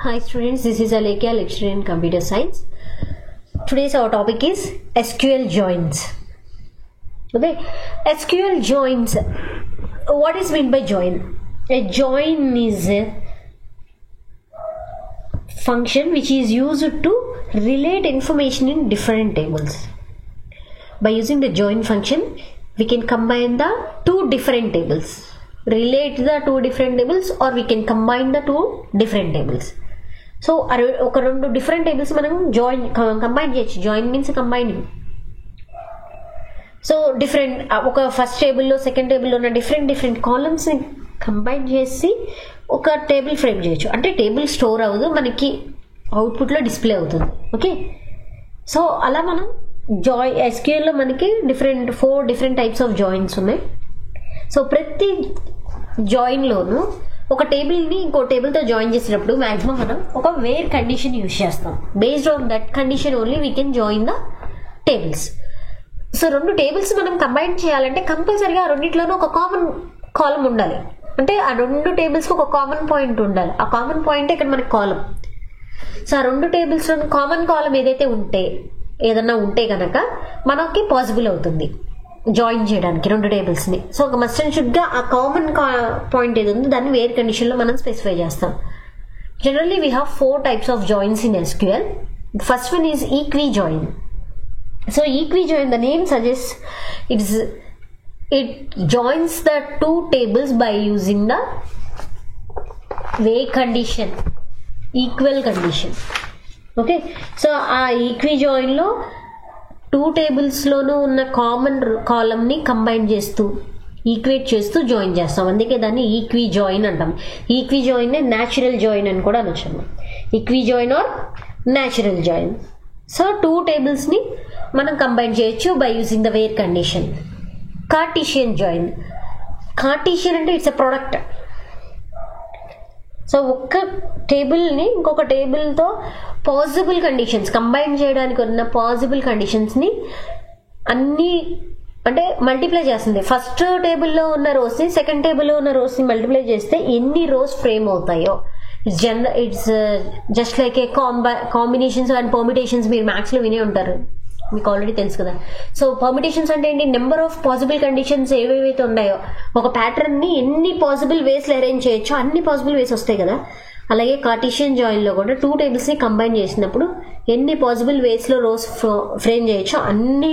Hi students, this is Alekia, lecturer in computer science. Today's our topic is SQL joins. Okay, SQL joins. What is meant by join? A join is a function which is used to relate information in different tables. By using the join function, we can combine the two different tables. Relate the two different tables, or we can combine the two different tables. So ఒక రెండు different tables మనం combine చేయొచ్చు. Join means combining. So different ఒక first టేబుల్లో second టేబుల్లో ఉన్న different కాలమ్స్ని combine చేసి ఒక టేబుల్ ఫ్రేమ్ చేయొచ్చు. అంటే టేబుల్ స్టోర్ అవ్వదు, మనకి అవుట్పుట్లో డిస్ప్లే అవుతుంది. ఓకే, సో అలా మనం ఎస్క్యూఎల్లో మనకి 4 డిఫరెంట్ టైప్స్ ఆఫ్ జాయిన్స్ ఉన్నాయి. సో ప్రతి జాయిన్లోనూ ఒక టేబుల్ని ఇంకో టేబుల్తో జాయిన్ చేసేటప్పుడు మ్యాక్సిమం మనం ఒక వేర్ కండిషన్ యూజ్ చేస్తాం. Based on that condition only we can join the tables. So రెండు టేబుల్స్ మనం కంబైన్ చేయాలంటే కంపల్సరీగా ఆ రెండింటిలోనూ ఒక కామన్ కాలం ఉండాలి. అంటే ఆ రెండు టేబుల్స్కి ఒక కామన్ పాయింట్ ఉండాలి. ఆ కామన్ పాయింట్ ఇక్కడ మనకి కాలం. సో ఆ రెండు టేబుల్స్లో కామన్ కాలం ఏదన్నా ఉంటే కనుక మనకి పాసిబుల్ అవుతుంది జాయిన్ చేయడానికి రెండు టేబుల్స్ని. సో ఒక మస్ట్ అండ్ షుడ్గా ఆ కామన్ పాయింట్ ఏది ఉందో దాన్ని వేర్ కండిషన్లో మనం స్పెసిఫై చేస్తాం. Generally we have 4 types of joins in SQL. First one is equi join. So equi join, the name suggest it joins the 2 tables by using the where condition, equal condition. Okay, so ఆ equi జాయిన్లో 2 tablesలోనూ ఉన్న common కాలమ్ని combine చేస్తూ equate చేస్తూ join చేస్తాం. అందుకే దాన్ని ఈక్వి జాయిన్ అంటాం. ఈక్వి జాయిన్ న్యాచురల్ జాయిన్ అని కూడా అనొచ్చు. Equi join or natural join. So 2 tablesని మనం కంబైన్ చేయొచ్చు by using the where condition. Cartesian join. Cartesian అంటే ఇట్స్ ఎ ప్రోడక్ట్. సో ఒక్క టేబుల్ని ఇంకొక టేబుల్తో పాసిబుల్ కండిషన్స్ కంబైన్ చేయడానికి ఉన్న పాసిబుల్ కండిషన్స్ని అన్ని అంటే మల్టిప్లై చేస్తుంది. ఫస్ట్ టేబుల్లో ఉన్న రోస్ని సెకండ్ టేబుల్లో ఉన్న రోస్ని మల్టిప్లై చేస్తే ఎన్ని రోస్ ఫ్రేమ్ అవుతాయో it's just like A combinations and permutations. మీరు మ్యాథ్స్లో వినే ఉంటారు, మీకు ఆల్రెడీ తెలుసు కదా. సో పర్మిటేషన్స్ అంటే ఏంటి? నెంబర్ ఆఫ్ పాసిబుల్ కండిషన్స్ ఏవేవైతే ఉన్నాయో ఒక ప్యాటర్న్ని ఎన్ని పాసిబుల్ వేస్లో అరేంజ్ చేయొచ్చో అన్ని పాసిబుల్ వేస్ వస్తాయి కదా. అలాగే కార్టీషియన్ జాయిన్లో కూడా 2 tablesని కంబైన్ చేసినప్పుడు ఎన్ని పాసిబుల్ వేస్లో రోస్ ఫ్రేమ్ చేయొచ్చో అన్ని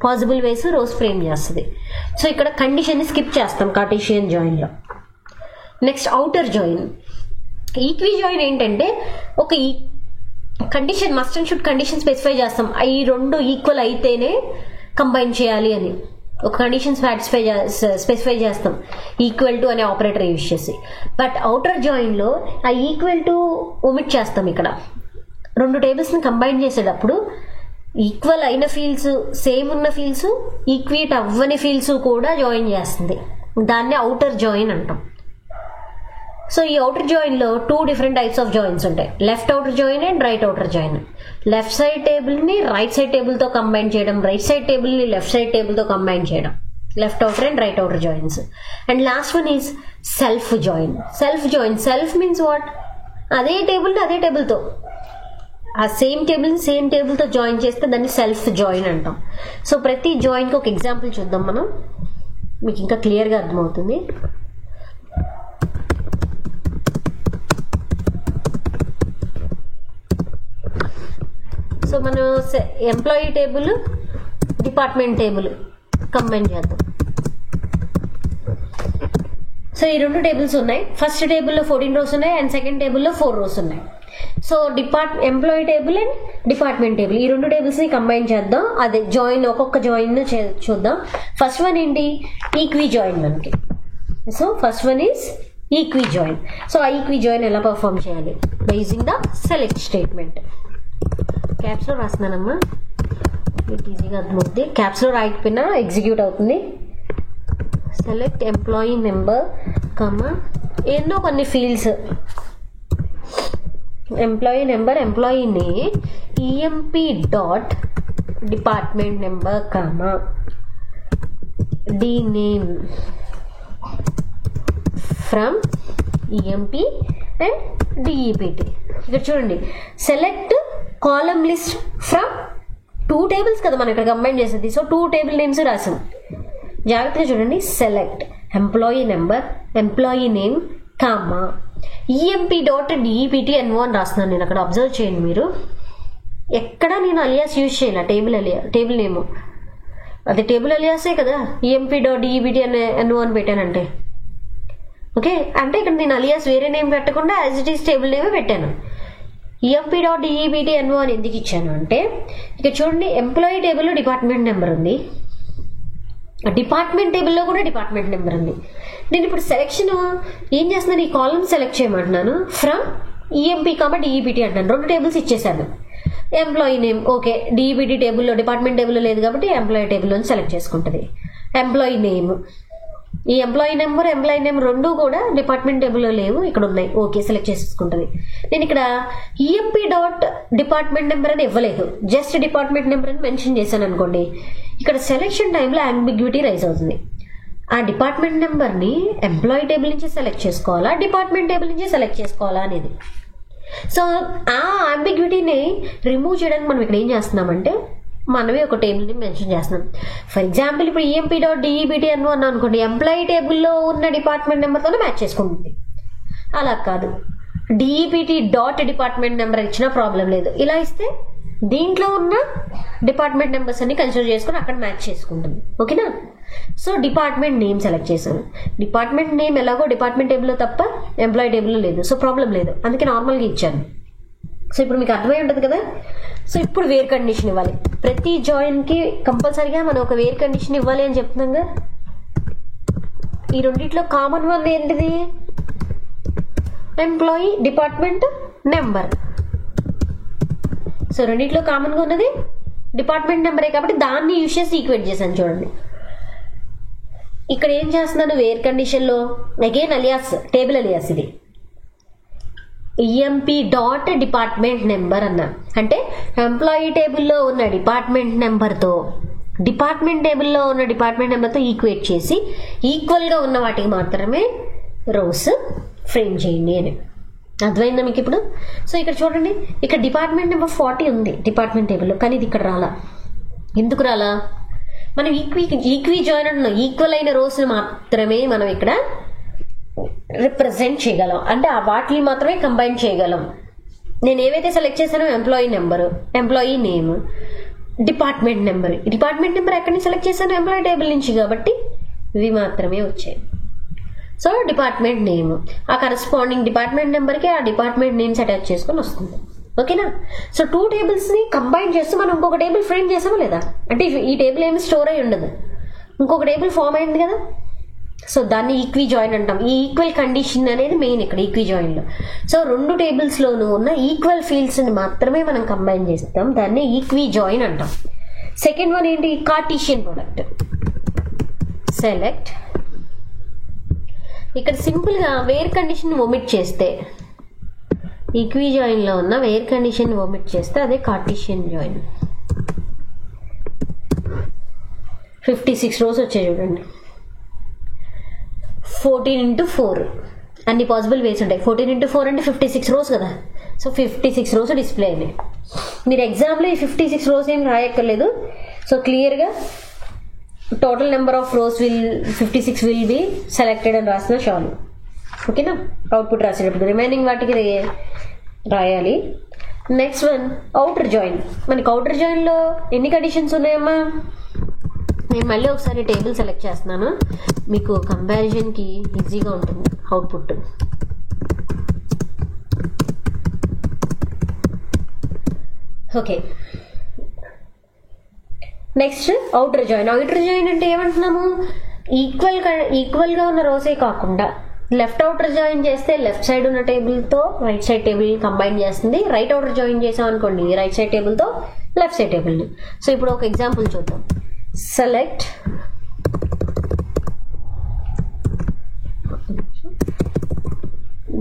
పాసిబుల్ వేస్ రోస్ ఫ్రేమ్ చేస్తుంది. సో ఇక్కడ కండిషన్ని స్కిప్ చేస్తాం కార్టీషియన్ జాయిన్లో. Next outer join. Equi join ఏంటంటే ఒక condition must and should condition specify చేస్తాం. ఈ రెండు ఈక్వల్ అయితేనే కంబైన్ చేయాలి అని ఒక కండిషన్ స్పెసిఫై చేస్తాం ఈక్వల్ టు అనే ఆపరేటర్ యూజ్ చేసి. బట్ అవుటర్ జాయిన్లో ఆ ఈక్వల్ టు ఒమిట్ చేస్తాం. ఇక్కడ 2 tablesని కంబైన్ చేసేటప్పుడు ఈక్వల్ అయిన ఫీల్డ్స్, సేమ్ ఉన్న ఫీల్డ్స్, ఈక్వేట్ అవ్వని ఫీల్డ్స్ కూడా జాయిన్ చేస్తుంది. దాన్ని అవుటర్ జాయిన్ అంటాం. సో ఈ అవుటర్ జాయిన్లో 2 డిఫరెంట్ టైప్స్ ఆఫ్ జాయిన్స్ ఉంటాయి. Left outer join and right outer join. Left side టేబుల్ని రైట్ సైడ్ టేబుల్తో కంబైన్ చేయడం, రైట్ సైడ్ టేబుల్ని లెఫ్ట్ సైడ్ టేబుల్తో కంబైన్ చేయడం. Left outer and right outer joins. And last one is self join. Self means what? అదే టేబుల్ని అదే టేబుల్తో, ఆ సేమ్ టేబుల్తో జాయిన్ చేస్తే దాన్ని సెల్ఫ్ జాయిన్ అంటాం. సో ప్రతి జాయిన్కి ఒక ఎగ్జాంపుల్ చూద్దాం మనం, మీకు ఇంకా క్లియర్గా అర్థమవుతుంది. సో మనం employee table, department table combine చేద్దాం. సో ఈ 2 tables ఉన్నాయి. ఫస్ట్ టేబుల్లో 14 rows ఉన్నాయి అండ్ సెకండ్ టేబుల్లో 4 rows ఉన్నాయి. So employee table and department table ఈ 2 tablesని కంబైన్ చేద్దాం. అదే జాయిన్, ఒక్కొక్క జాయిన్ చూద్దాం. ఫస్ట్ వన్ ఏంటి? ఈక్వి జాయిన్ మనకి. So first one is equi join. So ఆ ఈక్వి జాయిన్ ఎలా పర్ఫామ్ చేయాలి? By using the select statement. క్యాప్స్లో రాస్తున్నానమ్మా, మీకు ఈజీగా అర్థమవుతుంది. క్యాప్స్లో రాయకపోయినా ఎగ్జిక్యూట్ అవుతుంది. సెలెక్ట్ ఎంప్లాయీ నెంబర్ ఎన్నో కొన్ని fields, employee number, employee name, EMP dot department number D name from EMP and DEPT. ఇక్కడ చూడండి, select column list from 2 tables కదా మనం ఇక్కడ కంబైన్ చేసేది. సో 2 table నేమ్స్ రాసాం. జాగ్రత్తగా చూడండి, select employee number, employee name, comma emp.dept.no అని రాస్తున్నాను నేను అక్కడ. అబ్జర్వ్ చేయండి మీరు, ఎక్కడ నేను అలియాస్ యూజ్ చేయాల. టేబుల్ నేమ్ అది టేబుల్ అలియాసే కదా, emp.dept.no అని పెట్టానంటే. ఓకే, అంటే ఇక్కడ నేను అలియాస్ వేరే నేమ్ పెట్టకుండా యాజ్ ఇట్ ఈస్ టేబుల్ నేమే పెట్టాను. emp.dept.no అని ఎందుకు ఇచ్చాను అంటే, ఇక్కడ చూడండి ఎంప్లాయీ టేబుల్లో డిపార్ట్మెంట్ నెంబర్ ఉంది, డిపార్ట్మెంట్ టేబుల్లో కూడా డిపార్ట్మెంట్ నెంబర్ ఉంది. నేను ఇప్పుడు సెలెక్షన్ ఏం చేస్తున్నాను, ఈ కాలమ్ సెలెక్ట్ చేయమంటున్నాను ఫ్రమ్ emp.dept అంటాను. 2 tables ఇచ్చేసాను. ఎంప్లాయీ నేమ్ ఓకే, డిఈబిటి టేబుల్లో డిపార్ట్మెంట్ టేబుల్లో లేదు కాబట్టి ఎంప్లాయీ టేబుల్లో సెలెక్ట్ చేసుకుంటుంది. ఎంప్లాయీ నేమ్, ఈ ఎంప్లాయీ నెంబర్ ఎంప్లాయీ నేమ్ 2 కూడా డిపార్ట్మెంట్ టేబుల్లో లేవు, ఇక్కడ ఉన్నాయి. ఓకే, సెలెక్ట్ చేసుకుంటుంది. నేను ఇక్కడ emp.department నెంబర్ అని ఇవ్వలేదు, జస్ట్ డిపార్ట్మెంట్ నెంబర్ అని మెన్షన్ చేశాను అనుకోండి, ఇక్కడ సెలెక్షన్ టైంలో అంబిగ్విటీ రైజ్ అవుతుంది. ఆ డిపార్ట్మెంట్ నెంబర్ని ఎంప్లాయీ టేబుల్ నుంచి సెలెక్ట్ చేసుకోవాలా, డిపార్ట్మెంట్ టేబుల్ నుంచి సెలెక్ట్ చేసుకోవాలా అనేది. సో ఆ అంబిగ్విటీని రిమూవ్ చేయడానికి మనం ఇక్కడ ఏం చేస్తున్నామంటే, మనమే ఒక టేబుల్ని మెన్షన్ చేస్తున్నాం. ఫర్ ఎగ్జాంపుల్ ఇప్పుడు emp.dept.no అన్నా అనుకోండి, ఎంప్లాయీ టేబుల్లో ఉన్న డిపార్ట్మెంట్ నెంబర్తోనే మ్యాచ్ చేసుకుంటుంది. అలా కాదు, dept.department నెంబర్ ఇచ్చినా ప్రాబ్లం లేదు. ఇలా ఇస్తే దీంట్లో ఉన్న డిపార్ట్మెంట్ నెంబర్స్ అన్ని కన్సిడర్ చేసుకుని అక్కడ మ్యాచ్ చేసుకుంటుంది. ఓకేనా? సో డిపార్ట్మెంట్ నేమ్ సెలెక్ట్ చేశాను. డిపార్ట్మెంట్ నేమ్ ఎలాగో డిపార్ట్మెంట్ టేబుల్లో తప్ప ఎంప్లాయీ టేబుల్లో లేదు, సో ప్రాబ్లం లేదు, అందుకే నార్మల్గా ఇచ్చాను. సో ఇప్పుడు మీకు అర్థమై ఉంటుంది కదా. సో ఇప్పుడు వేర్ కండిషన్ ఇవ్వాలి. ప్రతి జాయిన్కి కంపల్సరీగా మనం ఒక వేర్ కండిషన్ ఇవ్వాలి అని చెప్తున్నాం కదా. ఈ రెండిట్లో కామన్ వన్ ఏంటిది? Employee department number. సో రెండిట్లో కామన్గా ఉన్నది డిపార్ట్మెంట్ నెంబరే కాబట్టి దాన్ని యూజ్ చేసి ఈక్వేట్ చేశాను. చూడండి ఇక్కడ ఏం చేస్తున్నాను, వేర్ కండిషన్లో అగైన్ అలియాస్, టేబుల్ అలియాస్ ఇది emp.department నెంబర్ అన్నా అంటే ఎంప్లాయీ టేబుల్లో ఉన్న డిపార్ట్మెంట్ నెంబర్తో డిపార్ట్మెంట్ టేబుల్లో ఉన్న డిపార్ట్మెంట్ నెంబర్తో ఈక్వేట్ చేసి ఈక్వల్గా ఉన్న వాటికి మాత్రమే రోస్ ఫ్రేమ్ చేయండి అని. అర్థమైందా మీకు ఇప్పుడు? సో ఇక్కడ చూడండి, ఇక్కడ డిపార్ట్మెంట్ నెంబర్ 40 ఉంది డిపార్ట్మెంట్ టేబుల్లో, కానీ ఇది ఇక్కడ రాలా. ఎందుకు రాలా? మనం ఈక్వీ జాయిన్ అంటున్నాం, ఈక్వల్ అయిన రోస్ని మాత్రమే మనం ఇక్కడ రిప్రజెంట్ చేయగలం, అంటే ఆ వాటిని మాత్రమే కంబైన్ చేయగలం. నేను ఏవైతే సెలెక్ట్ చేశానో employee number, employee name, department number. Department number ఎక్కడి నుంచి సెలెక్ట్ చేశాను? ఎంప్లాయీ టేబుల్ నుంచి, కాబట్టి ఇవి మాత్రమే వచ్చాయి. సో డిపార్ట్మెంట్ నేమ్, ఆ కరెస్పాండింగ్ డిపార్ట్మెంట్ నెంబర్కి ఆ డిపార్ట్మెంట్ నేమ్స్ అటాచ్ చేసుకొని వస్తుంది. ఓకేనా? సో 2 tablesని కంబైన్ చేస్తూ మనం ఇంకొక టేబుల్ ఫ్రేమ్ చేసామా లేదా? అంటే ఈ టేబుల్ ఏమి స్టోర్ అయి ఉండదు, ఇంకొక టేబుల్ ఫామ్ అయింది కదా. సో దాన్ని ఈక్వీ జాయిన్ అంటాం. ఈ ఈక్వల్ కండిషన్ అనేది మెయిన్ ఇక్కడ ఈక్వీ జాయిన్లో. సో 2 tablesలోనూ ఉన్న ఈక్వల్ ఫీల్డ్స్ని మాత్రమే మనం కంబైన్ చేస్తాం, దాన్ని ఈక్వీ జాయిన్ అంటాం. సెకండ్ వన్ ఏంటి? Cartesian product. సెలెక్ట్, ఇక్కడ సింపుల్గా వేర్ కండిషన్ ఒమిట్ చేస్తే, ఈక్వీ జాయిన్లో ఉన్న వేర్ కండిషన్ ఒమిట్ చేస్తే అదే కార్టీషియన్ జాయిన్. 56 rows వచ్చాయి చూడండి. 14 into 4 అన్ని పాసిబుల్ వేస్ ఉంటాయి. 14 into 4 అంటే 56 rows కదా. సో 56 rows డిస్ప్లే అయినాయి. మీరు ఎగ్జామ్లో ఈ 56 rows ఏం రాయక్కర్లేదు. సో క్లియర్గా total number of rose 56 will be selected అని రాసిన చాలు. ఓకేనా? అవుట్పుట్ రాసేటప్పుడు రిమైనింగ్ వాటికి రాయాలి. Next one outer join. మనకి అవుటర్ జాయిన్లో ఎన్ని కండిషన్స్ ఉన్నాయమ్మా? నేను మళ్ళీ ఒకసారి టేబుల్ సెలెక్ట్ చేస్తున్నాను, మీకు కంపారిజన్కి ఈజీగా ఉంటుంది output. Okay, next outer join. Outer join అంటే ఏమంటున్నాము? ఈక్వల్గా ఉన్న రోసే కాకుండా లెఫ్ట్ అవుటర్ జాయిన్ చేస్తే లెఫ్ట్ సైడ్ ఉన్న టేబుల్తో రైట్ సైడ్ టేబుల్ కంబైన్ చేస్తుంది. రైట్ అవుటర్ జాయిన్ చేసాం అనుకోండి రైట్ సైడ్ టేబుల్తో లెఫ్ట్ సైడ్ టేబుల్ని. సో ఇప్పుడు ఒక ఎగ్జాంపుల్ చూద్దాం. సెలెక్ట్,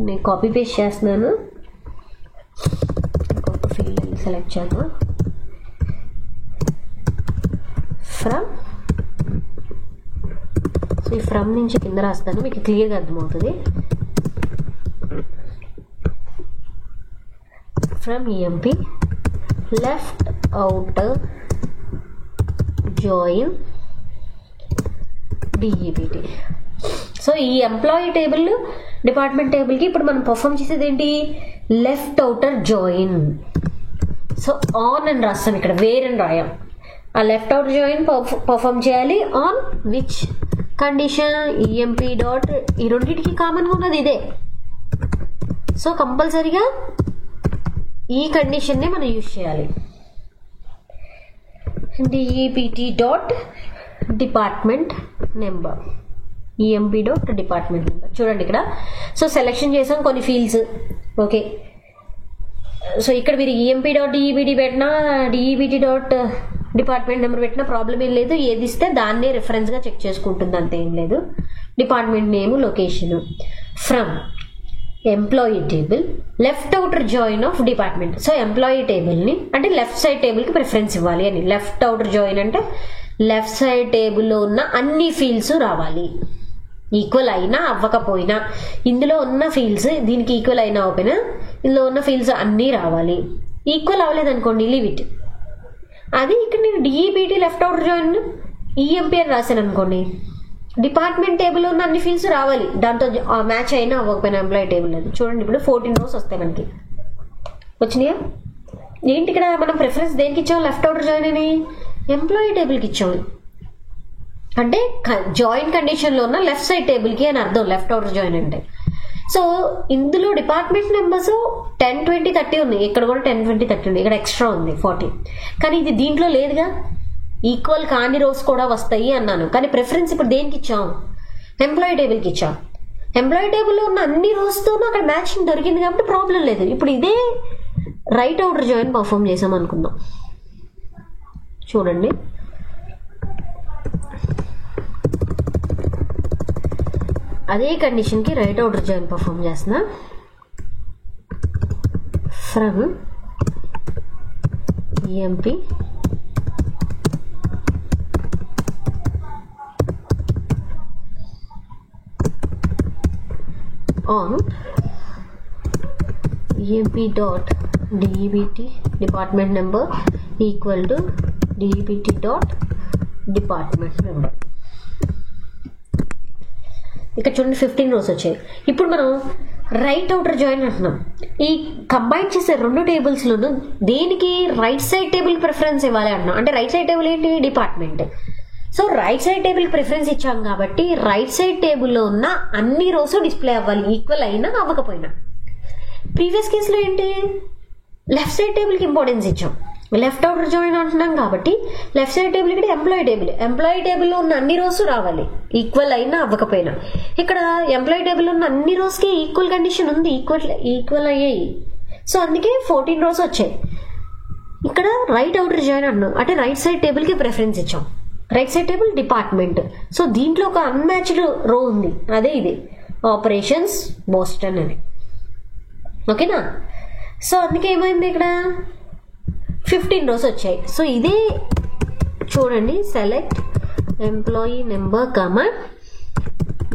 నేను కాపీ పేస్ట్ చేస్తున్నాను, ఇంకొక ఫీల్డ్ సెలెక్ట్ చేద్దాం. ఫ్రమ్, సో ఈ ఫ్రమ్ నుంచి కింద రాస్తాను, మీకు క్లియర్గా అర్థమవుతుంది. From EMP left outer join DEPT. So ఈ ఎంప్లాయీ టేబుల్ డిపార్ట్మెంట్ టేబుల్కి ఇప్పుడు మనం పర్ఫామ్ చేసేది ఏంటి, left outer join. So on అని రాస్తాం, ఇక్కడ వేర్ అని రాయాం. ఆ లెఫ్ట్ అవుటర్ జాయిన్ పర్ఫామ్ చేయాలి on which condition, EMP dot, ఈ రెండింటికి కామన్గా ఉన్నది ఇదే. సో కంపల్సరీగా ఈ కండిషన్ని మనం యూజ్ చేయాలి. DEPT dot department number, EMP dot department number. చూడండి ఇక్కడ, సో సెలెక్షన్ చేసాం కొన్ని ఫీల్డ్స్. ఓకే, సో ఇక్కడ మీరు ఈఎంపీ డాట్ డిఈబిటి పెట్టినా, డిఈబిటి డాట్ డిపార్ట్మెంట్ నెంబర్ పెట్టినా ప్రాబ్లం ఏం లేదు. ఏది ఇస్తే దాన్నే రిఫరెన్స్గా చెక్ చేసుకుంటుంది, అంతే, ఏం లేదు. Department name, location. From employee table left outer join of department. So employee టేబుల్ని అంటే లెఫ్ట్ సైడ్ టేబుల్కి ప్రిఫరెన్స్ ఇవ్వాలి అని. లెఫ్ట్ అవుటర్ జాయిన్ అంటే లెఫ్ట్ సైడ్ టేబుల్లో ఉన్న అన్ని ఫీల్డ్స్ రావాలి, ఈక్వల్ అయినా అవ్వకపోయినా. ఇందులో ఉన్న ఫీల్డ్స్ దీనికి ఈక్వల్ అయినా అవ్వకపోయినా ఇందులో ఉన్న ఫీల్డ్స్ అన్నీ రావాలి. ఈక్వల్ అవ్వలేదు అనుకోండి, లీవ్ ఇట్. అది ఇక్కడ నేను డిఈబిటి లెఫ్ట్ అవుటర్ జాయిన్ ఈఎంపీ అని రాశాను అనుకోండి, డిపార్ట్మెంట్ టేబుల్లో ఉన్న అన్ని ఫీల్డ్స్ రావాలి, దాంతో మ్యాచ్ అయినా అవ్వకపోయినా ఎంప్లాయీ టేబుల్ అది. చూడండి ఇప్పుడు 14 rows వస్తాయి మనకి, వచ్చినాయా? ఏంటి ఇక్కడ మనం ప్రిఫరెన్స్ దేనికి ఇచ్చాం, లెఫ్ట్ అవుటర్ జాయిన్ అని ఎంప్లాయీ టేబుల్కి ఇచ్చాం. అంటే జాయిన్ కండిషన్లో ఉన్న లెఫ్ట్ సైడ్ టేబుల్కి అని అర్థం లెఫ్ట్ అవుటర్ జాయిన్ అంటే. సో ఇందులో డిపార్ట్మెంట్ నెంబర్స్ 10, 20, 30 ఉన్నాయి. ఇక్కడ కూడా 10, 20, 30 ఉంది. ఇక్కడ ఎక్స్ట్రా ఉంది 40. కానీ ఇది దీంట్లో లేదుగా, ఈక్వల్ కాని రోస్ కూడా వస్తాయి అన్నాను. కానీ ప్రిఫరెన్స్ ఇప్పుడు దేనికి ఇచ్చాం, ఎంప్లాయీ టేబుల్కి ఇచ్చాం. ఎంప్లాయీ టేబుల్లో ఉన్న అన్ని రోస్తోనూ అక్కడ మ్యాచింగ్ దొరికింది కాబట్టి ప్రాబ్లం లేదు. ఇప్పుడు ఇదే రైట్ అవుటర్ జాయిన్ పర్ఫామ్ చేసాం అనుకుందాం. చూడండి, అదే కండిషన్కి రైట్ అవుటర్ జాయిన్ పర్ఫామ్ చేస్తున్నా. From EMP on emp dot debt department number equal to debt dot department number. ఇక్కడ చూడండి 15 rows వచ్చాయి. ఇప్పుడు మనం రైట్ అవుటర్ జాయిన్ అంటున్నాం. ఈ కంబైన్ చేసే రెండు టేబుల్స్లోనూ దేనికి రైట్ సైడ్ టేబుల్ ప్రిఫరెన్స్ ఇవ్వాలి అంటున్నాం. అంటే రైట్ సైడ్ టేబుల్ ఏంటి, department. So right side table preference ఇచ్చాం కాబట్టి రైట్ సైడ్ టేబుల్లో ఉన్న అన్ని రోస్ డిస్ప్లే అవ్వాలి, ఈక్వల్ అయినా అవ్వకపోయినా. ప్రీవియస్ కేసులో ఏంటి, లెఫ్ట్ సైడ్ టేబుల్కి ఇంపార్టెన్స్ ఇచ్చాం. లెఫ్ట్ అవుటర్ జాయిన్ అంటున్నాం కాబట్టి లెఫ్ట్ సైడ్ టేబుల్ ఇక్కడ ఎంప్లాయీ టేబుల్లో ఉన్న అన్ని రోస్ రావాలి, ఈక్వల్ అయినా అవ్వకపోయినా. ఇక్కడ ఎంప్లాయీ టేబుల్ ఉన్న అన్ని రోస్కి ఈక్వల్ కండిషన్ ఉంది, ఈక్వల్ అయ్యాయి. సో అందుకే 14 rows వచ్చాయి. ఇక్కడ రైట్ అవుటర్ జాయిన్ అంటున్నాం అంటే రైట్ సైడ్ టేబుల్కి ప్రిఫరెన్స్ ఇచ్చాం. Right side table department. So దీంట్లో ఒక అన్మ్యాచ్డ్ రో ఉంది, అదే ఇది ఆపరేషన్స్ బోస్టన్ అని. ఓకేనా? సో అందుకే ఏమైంది, ఇక్కడ 15 rows వచ్చాయి. సో ఇదే చూడండి, సెలెక్ట్ ఎంప్లాయీ నెంబర్ కామా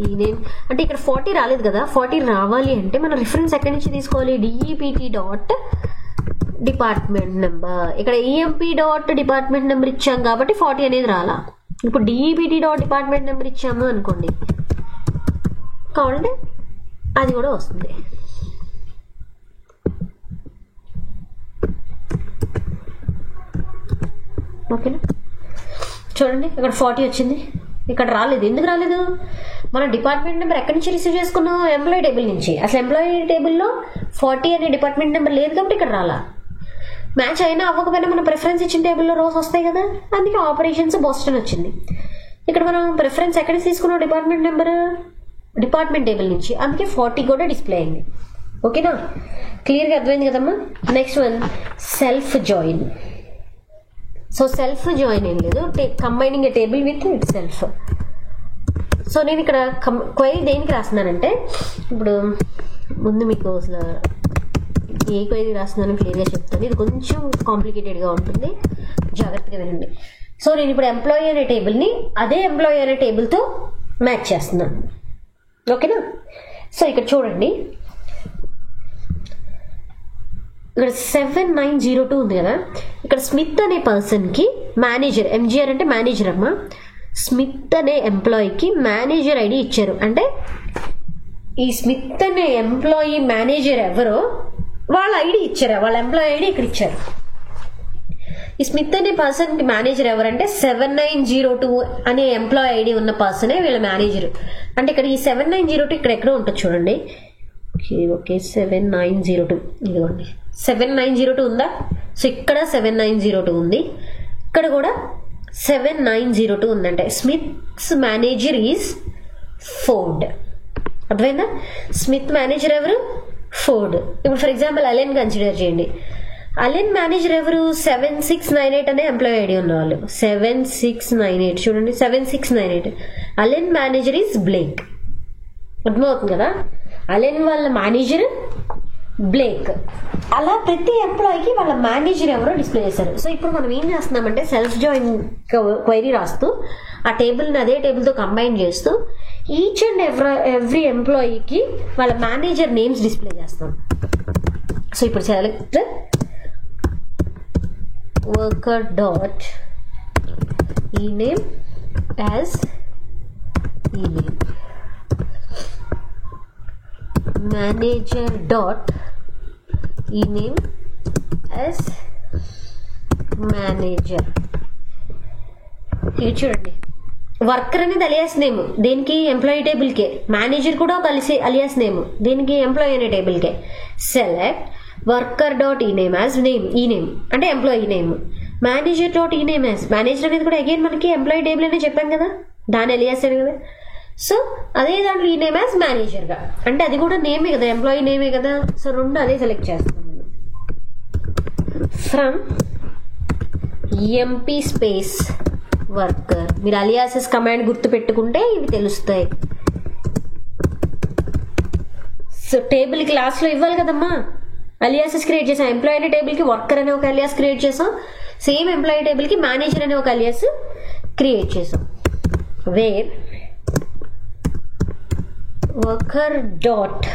ఈ నేమ్. అంటే ఇక్కడ 40 రాలేదు కదా, 40 రావాలి అంటే మన రిఫరెన్స్ ఎక్కడి నుంచి తీసుకోవాలి, డిఈబిటి డాట్ డిపార్ట్మెంట్ నెంబర్. ఇక్కడ ఈఎంపీ డాట్ డిపార్ట్మెంట్ నెంబర్ ఇచ్చాం కాబట్టి 40 అనేది రాలా. ఇప్పుడు డిఈబిటి డాట్ డిపార్ట్మెంట్ నెంబర్ ఇచ్చాము అనుకోండి, కావాలంటే అది కూడా వస్తుంది. ఓకేనా? చూడండి ఇక్కడ 40 వచ్చింది, ఇక్కడ రాలేదు. ఎందుకు రాలేదు, మన డిపార్ట్మెంట్ నెంబర్ ఎక్కడి నుంచి రిసీవ్ చేసుకున్నాం, ఎంప్లాయీ టేబుల్ నుంచి. అసలు ఎంప్లాయీ టేబుల్లో 40 అనే డిపార్ట్మెంట్ నెంబర్ లేదు కాబట్టి ఇక్కడ రాలా. మ్యాచ్ అయినా అవ్వకపోయినా మనం ప్రిఫరెన్స్ ఇచ్చిన టేబుల్లో రోస్ వస్తాయి కదా, అందుకే ఆపరేషన్స్ బోస్టన్ వచ్చింది. ఇక్కడ మనం ప్రిఫరెన్స్ ఎక్కడ తీసుకున్నాం, డిపార్ట్మెంట్ నెంబర్ డిపార్ట్మెంట్ టేబుల్ నుంచి, అందుకే 40 కూడా డిస్ప్లే అయింది. ఓకేనా? క్లియర్గా అర్థమైంది కదమ్మా. Next one self join. So self join ఏం లేదు, combining A table with it self. So నేను ఇక్కడ క్వైరీ దేనికి రాస్తున్నానంటే, ఇప్పుడు ముందు మీకు అసలు ఏ క్వైరీ రాస్తున్నానో క్లియర్గా చెప్తాను. ఇది కొంచెం కాంప్లికేటెడ్గా ఉంటుంది, జాగ్రత్తగా వినండి. సో నేను ఇప్పుడు ఎంప్లాయీ అనే టేబుల్ని అదే ఎంప్లాయీ అనే టేబుల్తో మ్యాచ్ చేస్తున్నాను. ఓకేనా? సో ఇక్కడ చూడండి, ఇక్కడ 7902 ఉంది కదా, ఇక్కడ స్మిత్ అనే పర్సన్కి మేనేజర్, ఎంజిఆర్ అంటే మేనేజర్ అమ్మా, స్మిత్ అనే ఎంప్లాయీకి మేనేజర్ ఐడి ఇచ్చారు. అంటే ఈ స్మిత్ అనే ఎంప్లాయీ మేనేజర్ ఎవరో వాళ్ళ ఐడి ఇచ్చారు, వాళ్ళ ఎంప్లాయీ ఐడి ఇక్కడ ఇచ్చారు. ఈ స్మిత్ అనే పర్సన్ కి మేనేజర్ ఎవరంటే 7902 అనే ఎంప్లాయీ ఐడి ఉన్న పర్సనే వీళ్ళ మేనేజర్. అంటే ఇక్కడ ఈ 7902 ఇక్కడ ఎక్కడో ఉంటుంది చూడండి. ఓకే 7902 ఇదిగోండి 7902 ఉందా? సో ఇక్కడ 7902 ఉంది, ఇక్కడ కూడా 7902 ఉందంటే స్మిత్స్ మేనేజర్ ఈజ్ ఫోర్డ్. అర్థమైందా? స్మిత్ మేనేజర్ ఎవరు? ఫోర్డ్. ఇప్పుడు ఫర్ ఎగ్జాంపుల్ అలెన్ కన్సిడర్ చేయండి. అలెన్ మేనేజర్ ఎవరు? 7698 అనే ఎంప్లాయీ ఐడి ఉన్నవాళ్ళు. 7698 చూడండి, 7698. Allen manager is Blake. అర్థమవుతుంది కదా? అలెన్ వాళ్ళ మేనేజర్ బ్లేక్. అలా ప్రతి ఎంప్లాయీకి వాళ్ళ మేనేజర్ ఎవరో డిస్ప్లే చేశారు. సో ఇప్పుడు మనం ఏం చేస్తున్నామంటే సెల్ఫ్ జాయిన్ క్వైరీ రాస్తూ ఆ టేబుల్ని అదే టేబుల్తో కంబైన్ చేస్తూ ఈచ్ అండ్ ఎవ్రీ ఎంప్లాయీకి వాళ్ళ మేనేజర్ నేమ్స్ డిస్ప్లే చేస్తాం. సో ఇప్పుడు select worker dot ename as ename, manager dot ename as manager. ఇది చూడండి, వర్కర్ అనేది అలియాస్ నేమ్ దేనికి? ఎంప్లాయీ టేబుల్కే. మేనేజర్ కూడా ఒక అలియాస్ నేమ్ దేనికి? ఎంప్లాయీ అనే టేబుల్కే. Select worker dot ename as name, E name అంటే employee name. Manager dot ename as manager అనేది కూడా అగైన్ మనకి ఎంప్లాయీ టేబుల్ అనే చెప్పాం కదా, దాని అలియాస్ అని కదా. సో అదే దాంట్లో ఈ నేమ్ యాజ్ మేనేజర్గా, అంటే అది కూడా నేమే కదా, ఎంప్లాయీ నేమే కదా. సో రెండు అదే సెలెక్ట్ చేస్తాం. From MP space worker. మీరు అలియాసెస్ కమాండ్ గుర్తు పెట్టుకుంటే ఇవి తెలుస్తాయి. సో టేబుల్ క్లాస్లో ఇవ్వాలి కదమ్మా, అలియాసెస్ క్రియేట్ చేసాం. ఎంప్లాయీ అనే టేబుల్కి వర్కర్ అనే ఒక అలియాస్ క్రియేట్ చేసాం, సేమ్ ఎంప్లాయీ టేబుల్కి మేనేజర్ అనే ఒక అలియాస్ క్రియేట్ చేసాం. Where worker dot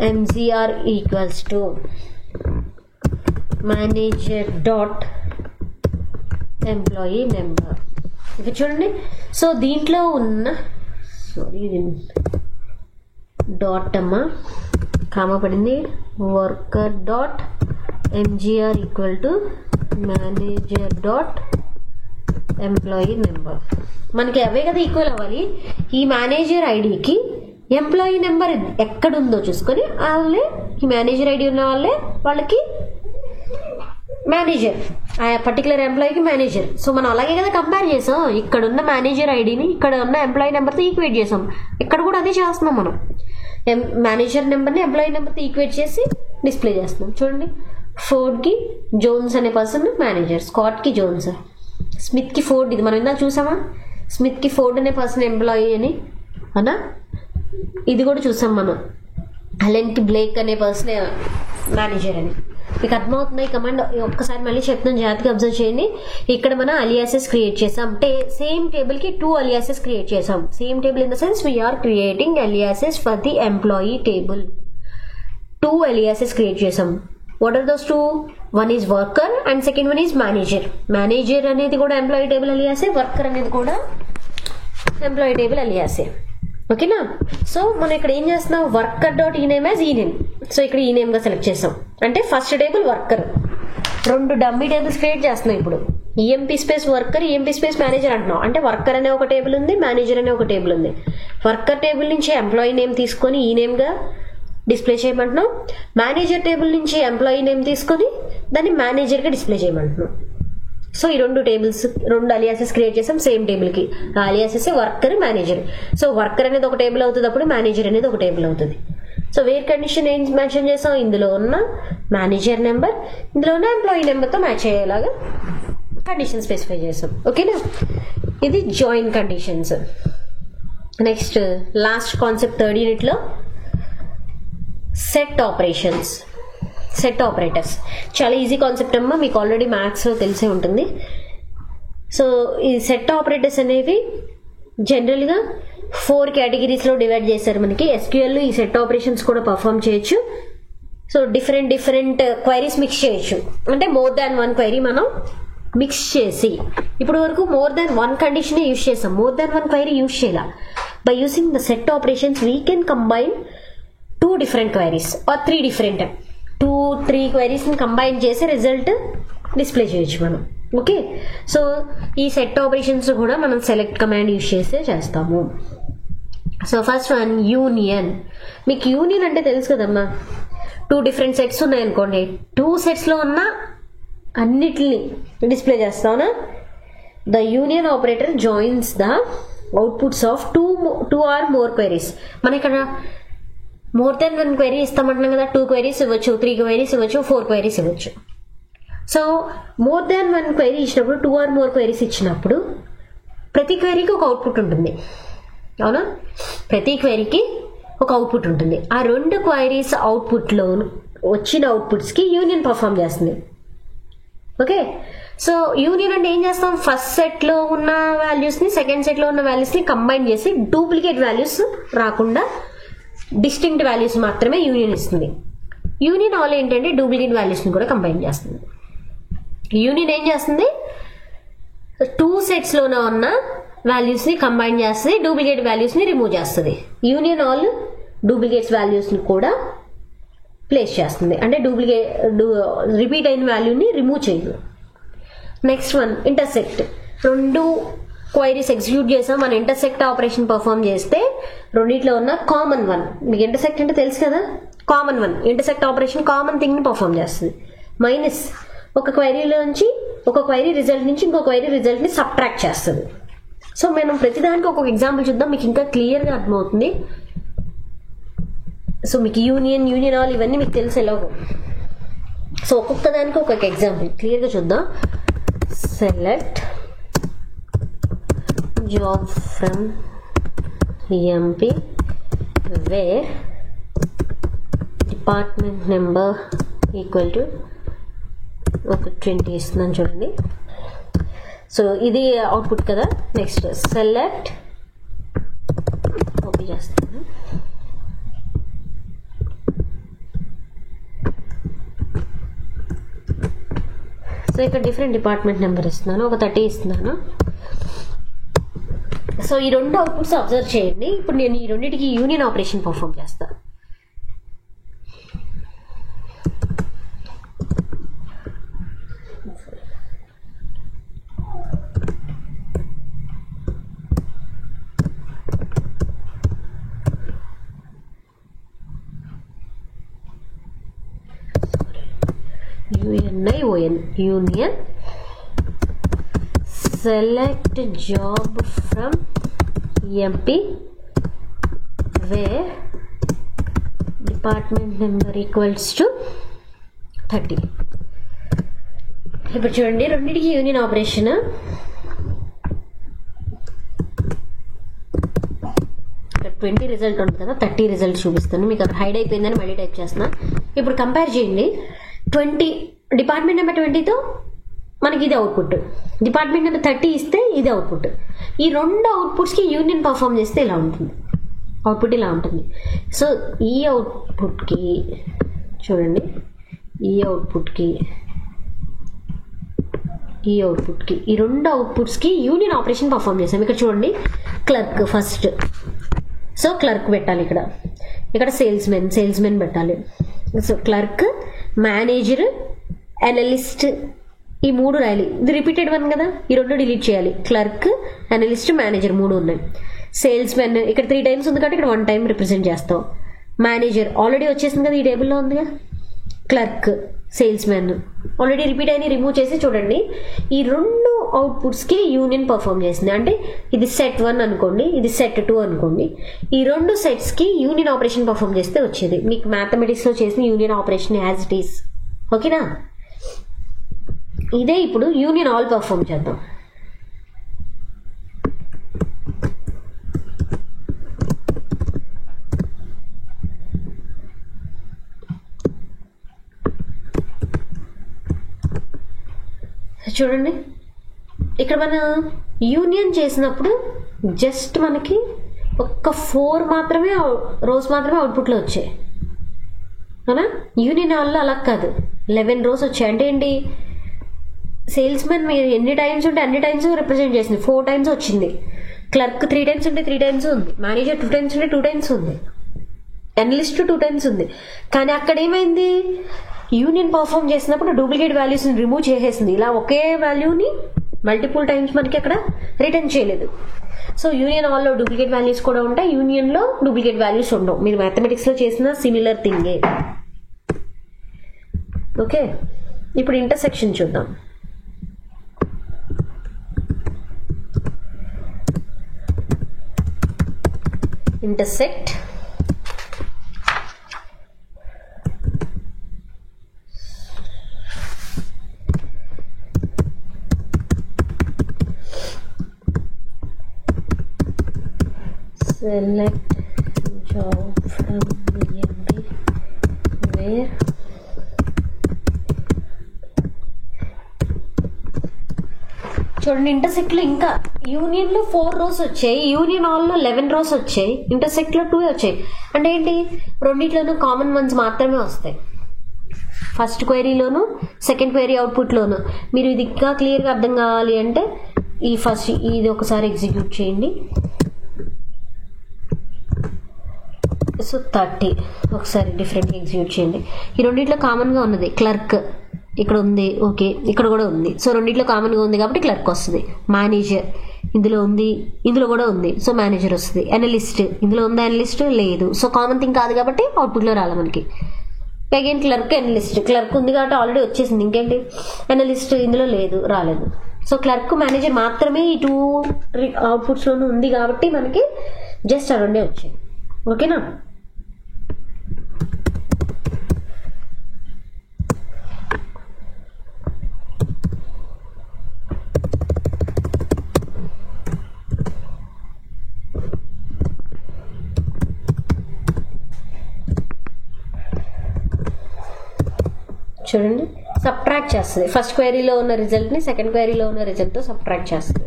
MGR equals to manager dot employee number. ఇక చూడండి, సో దీంట్లో ఉన్న డాట్ అమ్మా కామా పడింది, worker dot MGR equal to manager dot employee number. మనకి అవే కదా ఈక్వల్ అవ్వాలి. ఈ మేనేజర్ ఐడికి ఎంప్లాయీ నెంబర్ ఎక్కడుందో చూసుకొని వాళ్ళే ఈ మేనేజర్ ఐడి ఉన్న వాళ్ళకి మేనేజర్, ఆ పర్టికులర్ ఎంప్లాయీకి మేనేజర్. సో మనం అలాగే కదా కంపేర్ చేసాం, ఇక్కడ ఉన్న మేనేజర్ ఐడిని ఇక్కడ ఉన్న ఎంప్లాయీ నెంబర్తో ఈక్వేట్ చేసాం. ఇక్కడ కూడా అదే చేస్తున్నాం మనం, మేనేజర్ నెంబర్ని ఎంప్లాయీ నెంబర్తో ఈక్వేట్ చేసి డిస్ప్లే చేస్తున్నాం. చూడండి, ఫోర్డ్కి జోన్స్ అనే పర్సన్ మేనేజర్, స్కాట్కి జోన్స్, స్మిత్కి ఫోర్డ్. ఇది మనం ఇందాక చూసామా, స్మిత్కి ఫోర్డ్ అనే పర్సన్ ఎంప్లాయీ అని అనా. ఇది కూడా చూసాం మనం, అలెన్కి బ్లేక్ అనే పర్సన్ మేనేజర్ అని. మీకు అర్థమవుతుంది ఈ కమాండ్? ఒక్కసారి మళ్ళీ చెప్తాను, జాగ్రత్తగా అబ్జర్వ్ చేయండి. ఇక్కడ మనం అలియాసెస్ క్రియేట్ చేసాం, సేమ్ టేబుల్కి 2 అలియాసెస్ క్రియేట్ చేసాం. Same table in the sense we are creating aliases for the employee టేబుల్. 2 అలియాసెస్ క్రియేట్ చేసాం. What are those 2? One is worker and second one is manager. Manager అనేది కూడా ఎంప్లాయీ టేబుల్ అలియాసే, వర్కర్ అనేది కూడా employee table అలియాసే. ఓకేనా? So మనం ఇక్కడ ఏం చేస్తున్నాం, వర్కర్ డాట్ ఈ నేమ్ యాజ్ ఈ నేమ్. సో ఇక్కడ ఈ నేమ్గా సెలెక్ట్ చేస్తాం. అంటే first table worker, 2 dummy tables create చేస్తున్నాం ఇప్పుడు. EMP space worker, EMP space manager అంటున్నాం. అంటే వర్కర్ అనే ఒక టేబుల్ ఉంది, మేనేజర్ అనే ఒక టేబుల్ ఉంది. వర్కర్ టేబుల్ నుంచి ఎంప్లాయీ నేమ్ తీసుకొని ఈ నేమ్గా డిస్ప్లే చేయమంటున్నాం. మేనేజర్ టేబుల్ నుంచి ఎంప్లాయీ నేమ్ తీసుకొని దాన్ని మేనేజర్గా డిస్ప్లే చేయమంటున్నాం. సో ఈ 2 టేబుల్స్, 2 అలియాసెస్ క్రియేట్ చేసాం సేమ్ టేబుల్కి. ఆ aliases worker, manager. So worker అనేది ఒక టేబుల్ అవుతుంది, అప్పుడు మేనేజర్ అనేది ఒక టేబుల్ అవుతుంది. సో వేర్ కండిషన్ ఏం మెన్షన్ చేసాం, ఇందులో ఉన్న మేనేజర్ నెంబర్ ఇందులో ఉన్న ఎంప్లాయీ నెంబర్తో మ్యాచ్ అయ్యేలాగా కండిషన్ స్పెసిఫై చేసాం. ఓకేనా? ఇది join conditions. Next last concept 3rd యూనిట్లో సెట్ ఆపరేషన్స్, సెట్ ఆపరేటర్స్. చాలా ఈజీ కాన్సెప్ట్ అమ్మా, మీకు ఆల్రెడీ మ్యాథ్స్లో తెలిసే ఉంటుంది. సో ఈ సెట్ ఆపరేటర్స్ అనేవి జనరల్గా 4 కేటగిరీస్లో డివైడ్ చేశారు మనకి. ఎస్క్యూఎల్లో ఈ సెట్ ఆపరేషన్స్ కూడా పర్ఫామ్ చేయొచ్చు. సో డిఫరెంట్ క్వైరీస్ మిక్స్ చేయొచ్చు. అంటే మోర్ దాన్ వన్ క్వైరీ మనం మిక్స్ చేసి, ఇప్పుడు వరకు more than one condition use చేసాం, more than one query use చేయాల. By using the set operations we can combine 2 different queries or 3 different 2-3 queries ని combine చేసి రిజల్ట్ డిస్ప్లే చేయొచ్చు మనం. ఓకే, సో ఈ సెట్ ఆపరేషన్స్ కూడా మనం సెలెక్ట్ కమాండ్ యూజ్ చేస్తే చేస్తాము. So first one union. మీకు యూనియన్ అంటే తెలుసు కదమ్మా, 2 different సెట్స్ ఉన్నాయనుకోండి, 2 sets లో ఉన్న అన్నిటిని డిస్ప్లే చేస్తావునా. The union operator joins the outputs of 2 or more queries. మన ఇక్కడ మోర్ దెన్ 1 క్వైరీ ఇస్తామంటున్నాం కదా, 2 క్వైరీస్ ఇవ్వచ్చు, 3 క్వైరీస్ ఇవ్వచ్చు, 4 క్వైరీస్ ఇవ్వచ్చు. సో మోర్ దాన్ 1 క్వైరీ ఇచ్చినప్పుడు, 2 or more క్వైరీస్ ఇచ్చినప్పుడు ప్రతి క్వైరీకి ఒక అవుట్పుట్ ఉంటుంది, అవునా. ప్రతి క్వైరీకి ఒక అవుట్పుట్ ఉంటుంది. ఆ 2 క్వైరీస్ అవుట్పుట్లో వచ్చిన అవుట్పుట్స్కి యూనియన్ పర్ఫామ్ చేస్తుంది. ఓకే, సో యూనియన్ అంటే ఏం చేస్తాం, ఫస్ట్ సెట్లో ఉన్న వాల్యూస్ని సెకండ్ సెట్లో ఉన్న వాల్యూస్ని కంబైన్ చేసి డూప్లికేట్ వాల్యూస్ రాకుండా డిస్టింక్ట్ వాల్యూస్ మాత్రమే యూనియన్ ఇస్తుంది. యూనియన్ ఆల్ ఏంటంటే డూప్లికేట్ వాల్యూస్ని కూడా కంబైన్ చేస్తుంది. యూనియన్ ఏం చేస్తుంది, 2 setsలోనే ఉన్న వాల్యూస్ని కంబైన్ చేస్తుంది, డూప్లికేట్ వాల్యూస్ని రిమూవ్ చేస్తుంది. యూనియన్ ఆల్ డూప్లికేట్స్ వాల్యూస్ని కూడా ప్లేస్ చేస్తుంది, అంటే రిపీట్ అయిన వాల్యూని రిమూవ్ చేయదు. Next one intersect. 2 queries execute చేసాం, మన ఇంటర్సెక్ట్ ఆపరేషన్ పర్ఫామ్ చేస్తే రెండిట్లో ఉన్న కామన్ వన్, మీకు ఇంటర్సెక్ట్ అంటే తెలుసు కదా, common one, intersect operation common thing ని పర్ఫామ్ చేస్తుంది. మైనస్ ఒక క్వైరీలోంచి ఒక క్వైరీ రిజల్ట్ నుంచి ఇంకో క్వైరీ రిజల్ట్ ని సబ్ట్రాక్ట్ చేస్తుంది. సో మనం ప్రతిదానికి ఒక్కొక్క ఎగ్జాంపుల్ చూద్దాం, మీకు ఇంకా క్లియర్గా అర్థమవుతుంది. సో మీకు యూనియన్ ఆల్ ఇవన్నీ మీకు తెలుసు ఎలాగో. సో ఒక్కొక్క దానికి ఒక్కొక్క ఎగ్జాంపుల్ క్లియర్గా చూద్దాం. Select job from EMP where department number equal to ఒక 20 ఇస్తున్నాను చూడండి. సో ఇది అవుట్పుట్ కదా. నెక్స్ట్ సెలెక్ట్, కాపీ చేస్తాను. సో ఇక్కడ డిఫరెంట్ డిపార్ట్మెంట్ నెంబర్ ఇస్తున్నాను, ఒక 30 ఇస్తున్నాను. సో ఈ 2 అవుట్పుట్స్ అబ్జర్వ్ చేయండి. ఇప్పుడు నేను ఈ రెండింటికి యూనియన్ ఆపరేషన్ పర్ఫామ్ చేస్తాను. Union select job from MP where department number equals to 30. ఇప్పుడు చూడండి రెండింటికి యూనియన్ ఆపరేషన్. ఇక్కడ 20 రిజల్ట్ ఉంటుంది కదా, 30 రిజల్ట్ చూపిస్తాను మీకు. అక్కడ హైడ్ అయిపోయిందని మళ్ళీ టైప్ చేస్తున్నా. ఇప్పుడు కంపేర్ చేయండి. 20 డిపార్ట్మెంట్ నెంబర్ 20తో మనకి ఇది అవుట్పుట్, డిపార్ట్మెంట్ నెంబర్ 30 ఇస్తే ఇది అవుట్పుట్. ఈ 2 అవుట్పుట్స్కి యూనియన్ పర్ఫామ్ చేస్తే ఇలా ఉంటుంది, అవుట్పుట్ ఇలా ఉంటుంది. సో ఈ అవుట్పుట్కి చూడండి, ఈ అవుట్పుట్కి ఈ 2 అవుట్పుట్స్కి యూనియన్ ఆపరేషన్ పర్ఫామ్ చేసాం. ఇక్కడ చూడండి, క్లర్క్ ఫస్ట్, సో క్లర్క్ పెట్టాలి. ఇక్కడ సేల్స్ మెన్ పెట్టాలి. సో క్లర్క్, మేనేజర్, అనలిస్ట్, ఈ 3 రాయాలి. ఇది రిపీటెడ్ వన్ కదా, ఈ 2 డిలీట్ చేయాలి. క్లర్క్, అనలిస్ట్, మేనేజర్ 3 ఉన్నాయి. సేల్స్ మెన్ ఇక్కడ 3 times ఉంది కాబట్టి ఇక్కడ 1 time రిప్రజెంట్ చేస్తాం. మేనేజర్ ఆల్రెడీ వచ్చేసింది కదా, ఈ టేబుల్లో ఉందిగా. Clerk, sales men already repeat అయిన రిమూవ్ చేసి చూడండి, ఈ 2 అవుట్పుట్స్కి యూనియన్ పర్ఫామ్ చేసింది. అంటే ఇది సెట్ 1 అనుకోండి, ఇది సెట్ 2 అనుకోండి. ఈ 2 సెట్స్కి యూనియన్ ఆపరేషన్ పర్ఫామ్ చేస్తే వచ్చేది. మీకు మ్యాథమెటిక్స్లో చేసిన union operation as it is. ఓకేనా? ఇదే ఇప్పుడు యూనియన్ ఆల్ పర్ఫామ్ చేద్దాం. చూడండి, ఇక్కడ మనం యూనియన్ చేసినప్పుడు జస్ట్ మనకి ఒక్క 4 మాత్రమే రోస్ మాత్రమే అవుట్పుట్లో వచ్చాయి. అవునా? యూనియన్ హాల్లో అలా కాదు, 11 rows వచ్చాయి. అంటే ఏంటి, సేల్స్ మెన్ మీరు ఎన్ని టైమ్స్ ఉంటే అన్ని టైమ్స్ రిప్రజెంట్ చేసింది, 4 times వచ్చింది. క్లర్క్ 3 times ఉంటే 3 times ఉంది. మేనేజర్ 2 times ఉంటే 2 times ఉంది. అనలిస్ట్ 2 times ఉంది. కానీ అక్కడ ఏమైంది, యూనియన్ పర్ఫామ్ చేసినప్పుడు డూప్లికేట్ వాల్యూస్ రిమూవ్ చేసేసింది. ఇలా ఒకే వాల్యూని మల్టిపుల్ టైమ్స్ మనకి అక్కడ రిటర్న్ చేయలేదు. సో యూనియన్ హాల్లో డూప్లికేట్ వాల్యూస్ కూడా ఉంటాయి, యూనియన్లో డూప్లికేట్ వాల్యూస్ ఉండవు. మీరు మ్యాథమెటిక్స్లో చేసిన సిమిలర్ థింగే. ఓకే, ఇప్పుడు ఇంటర్సెక్షన్ చూద్దాం. Intersect select job from VMB where చూడండి, ఇంటర్సెక్ట్ లో ఇంకా యూనియన్ లో 4 rows వచ్చాయి, యూనియన్ హాల్ లో 11 rows వచ్చాయి, ఇంటర్సెక్ట్ లో 2 వచ్చాయి. అంటే ఏంటి, రెండిట్లోనూ కామన్ వన్స్ మాత్రమే వస్తాయి. ఫస్ట్ క్వైరీలోను సెకండ్ క్వైరీ అవుట్పుట్ లోను. మీరు ఇది ఇంకా క్లియర్ గా అర్థం కావాలి అంటే ఈ ఫస్ట్ ఇది ఒకసారి ఎగ్జిక్యూట్ చేయండి. సో 30 ఒకసారి డిఫరెంట్గా ఎగ్జిక్యూట్ చేయండి. ఈ రెండిట్లో కామన్గా ఉన్నది క్లర్క్ ఇక్కడ ఉంది, ఓకే ఇక్కడ కూడా ఉంది. సో రెండిట్లో కామన్గా ఉంది కాబట్టి క్లర్క్ వస్తుంది. మేనేజర్ ఇందులో ఉంది, ఇందులో కూడా ఉంది, సో మేనేజర్ వస్తుంది. అనలిస్ట్ ఇందులో ఉంది, అనలిస్ట్ లేదు, సో కామన్ థింగ్ కాదు కాబట్టి అవుట్పుట్లో రాలి మనకి. అగైన్ క్లర్క్, అనలిస్ట్, క్లర్క్ ఉంది కాబట్టి ఆల్రెడీ వచ్చేసింది, ఇంకేంటి అనలిస్ట్ ఇందులో లేదు, రాలేదు. సో క్లర్క్ మేనేజర్ మాత్రమే ఈ 2 అవుట్పుట్స్లోనూ ఉంది కాబట్టి మనకి జస్ట్ ఆ రెండే వచ్చాయి. ఓకేనా? చూడండి, సబ్ట్రాక్ట్ చేస్తుంది. ఫస్ట్ క్వైరీలో ఉన్న రిజల్ట్ని సెకండ్ క్వైరీలో ఉన్న రిజల్ట్తో సబ్ట్రాక్ట్ చేస్తుంది.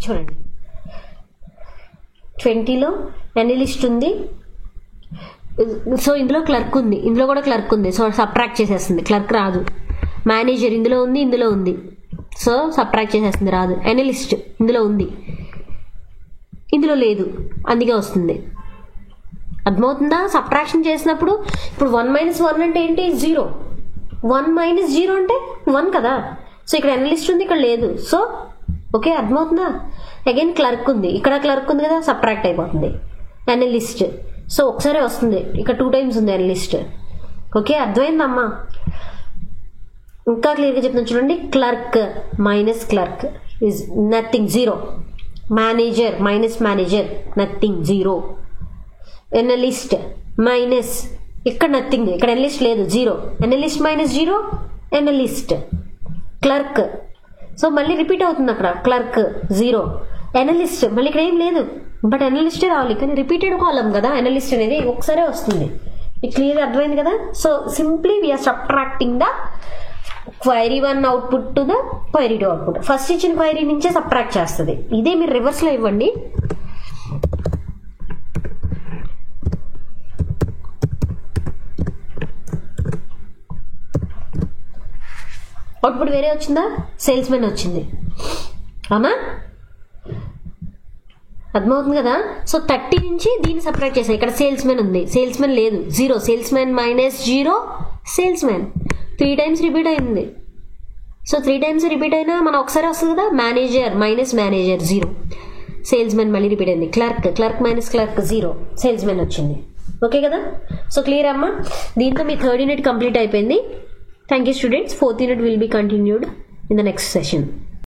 చూడండి, 20లో అనలిస్ట్ ఉంది, సో ఇందులో క్లర్క్ ఉంది, ఇందులో కూడా క్లర్క్ ఉంది, సో సబ్ట్రాక్ట్ చేసేస్తుంది, క్లర్క్ రాదు. మేనేజర్ ఇందులో ఉంది, ఇందులో ఉంది, సో సబ్ట్రాక్ట్ చేసేస్తుంది, రాదు. అనలిస్ట్ ఇందులో ఉంది, ఇందులో లేదు, అందుకే వస్తుంది. అర్థమవుతుందా? సబ్ట్రాక్షన్ చేసినప్పుడు ఇప్పుడు 1 - 1 అంటే ఏంటి, 0. 1 - 0 అంటే 1 కదా. సో ఇక్కడ అనలిస్ట్ ఉంది, ఇక్కడ లేదు, సో ఓకే అర్థమవుతుందా? అగైన్ క్లర్క్ ఉంది, ఇక్కడ క్లర్క్ ఉంది కదా, సబ్ట్రాక్ట్ అయిపోతుంది. అనలిస్ట్ సో ఒకసారి వస్తుంది, ఇక్కడ 2 times ఉంది అనలిస్ట్. ఓకే అర్థమైందమ్మా? ఇంకా క్లియర్గా చెప్తాను చూడండి. Clerk minus clerk is nothing, 0. Manager minus manager nothing, 0. Analyst minus ఇక్కడ నథింగ్, ఇక్కడ అనలిస్ట్ లేదు, 0. Analyst minus 0, analyst. Clerk so మళ్ళీ రిపీట్ అవుతుంది అక్కడ, క్లర్క్ 0. అనలిస్ట్ మళ్ళీ ఇక్కడ ఏం లేదు, బట్ అనలిస్టే రావాలి, కానీ రిపీటెడ్ కాలం కదా అనలిస్ట్ అనేది, ఒకసారి వస్తుంది. మీకు క్లియర్ అర్థమైంది కదా? So simply we are subtracting the query 1 output to the query 2 output. First ఇచ్చిన క్వైరీ నుంచే సబ్ట్రాక్ట్ చేస్తుంది. ఇదే మీరు రివర్స్లో ఇవ్వండి. అవుట్పుట్ వేరే వచ్చిందా, సేల్స్ మెన్ వచ్చింది, అవునా? అర్థమవుతుంది కదా? సో 30 నుంచి దీన్ని సపరేట్ చేసాయి. ఇక్కడ సేల్స్ మెన్ ఉంది, సేల్స్ మెన్ లేదు, 0. Sales men minus 0, sales men 3 times repeat అయింది. సో 3 times రిపీట్ అయినా మనం ఒకసారి వస్తుంది కదా. Manager minus manager 0, sales men మళ్ళీ రిపీట్ అయింది. Clerk, clerk minus clerk 0, sales men వచ్చింది. ఓకే కదా? సో క్లియర్ అమ్మా? దీంతో మీ 3rd unit కంప్లీట్ అయిపోయింది. Thank you students. 4th unit will be continued in the next session.